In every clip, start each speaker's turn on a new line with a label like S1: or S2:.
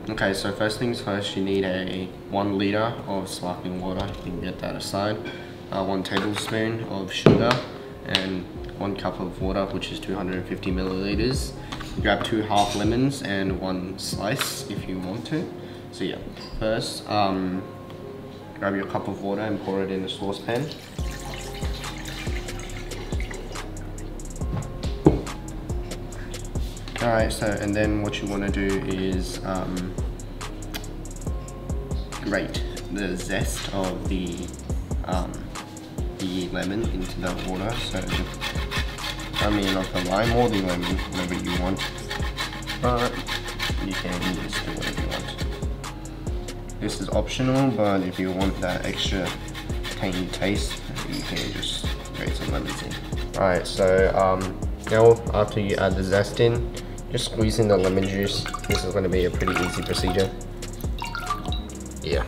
S1: Okay, so first things first, you need a 1 liter of sparkling water. You can get that aside. 1 tablespoon of sugar and 1 cup of water, which is 250 milliliters. Grab 2 half lemons and 1 slice if you want to. So yeah, first grab your cup of water and pour it in a saucepan. Alright, so and then what you want to do is grate the zest of the lemon into the water. So I mean, not the lime or the lemon, whatever you want, but you can just do whatever you want. This is optional, but if you want that extra tangy taste, you can just grate some lemons in. Alright, so now after you add the zest in, just squeeze in the lemon juice. This is going to be a pretty easy procedure. Yeah.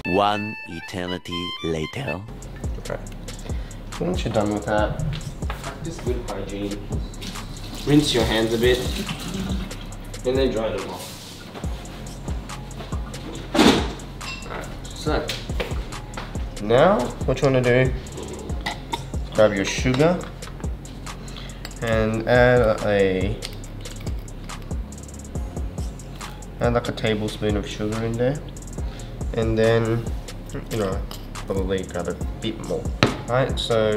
S2: One eternity later.
S1: Okay. Once you're done with that, practice good hygiene. Rinse your hands a bit, and then dry them off. Alright, so now what you want to do, grab your sugar and add like a tablespoon of sugar in there, and then probably grab a bit more. Right, so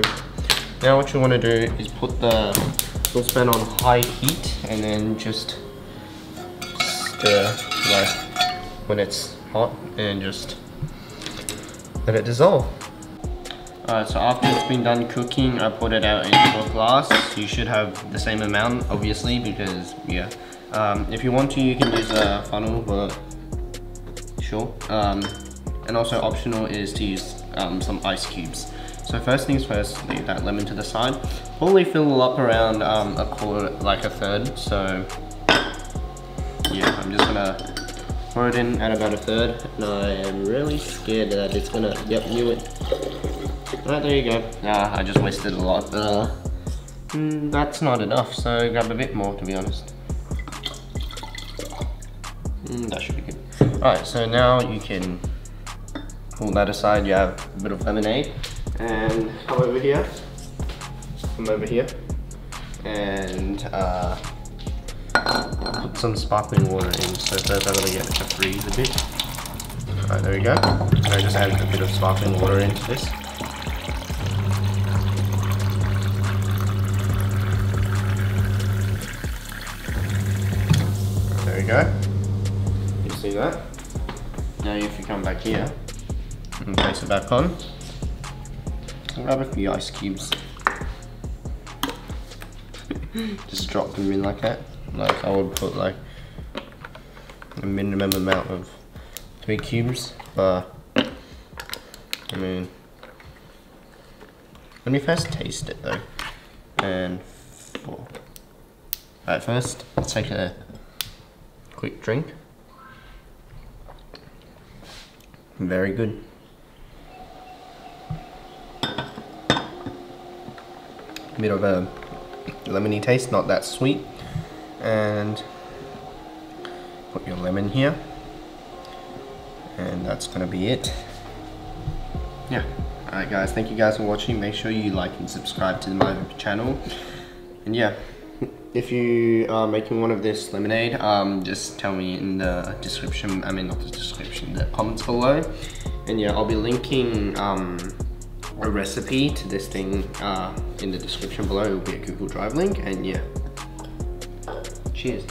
S1: now what you want to do is put the saucepan on high heat and then just stir like when it's hot and just let it dissolve. Alright, so after it's been done cooking, I put it out into a glass. You should have the same amount, obviously, because yeah. If you want to, you can use a funnel, but sure. And also optional is to use some ice cubes. So first things first, leave that lemon to the side. Probably fill up around a quarter, like a third. So yeah, I'm just gonna pour it in at about a third, and I am really scared that it's gonna, yep, knew it. Alright, there you go. I just wasted a lot. That's not enough, so grab a bit more, to be honest. That should be good. Alright, so now you can pull that aside. You have a bit of lemonade, and come over here, and put some sparkling water in. So first I'm gonna get it to freeze a bit. Alright, there we go. I just added a bit of sparkling water into this. There we go. You see that? Now if you come back here and place it back on, grab a few ice cubes. Just drop them in like that. Like I would put like a minimum amount of 3 cubes, but I mean, let me first taste it though. And 4. Alright, first let's take a quick drink. Very good. Bit of a lemony taste, not that sweet. And put your lemon here. And that's gonna be it. Yeah. Alright guys, thank you guys for watching. Make sure you like and subscribe to my channel. And yeah, if you are making one of this lemonade, just tell me in the description, I mean not the description, the comments below. And yeah, I'll be linking a recipe to this thing in the description below. It will be a Google Drive link, and yeah, cheers.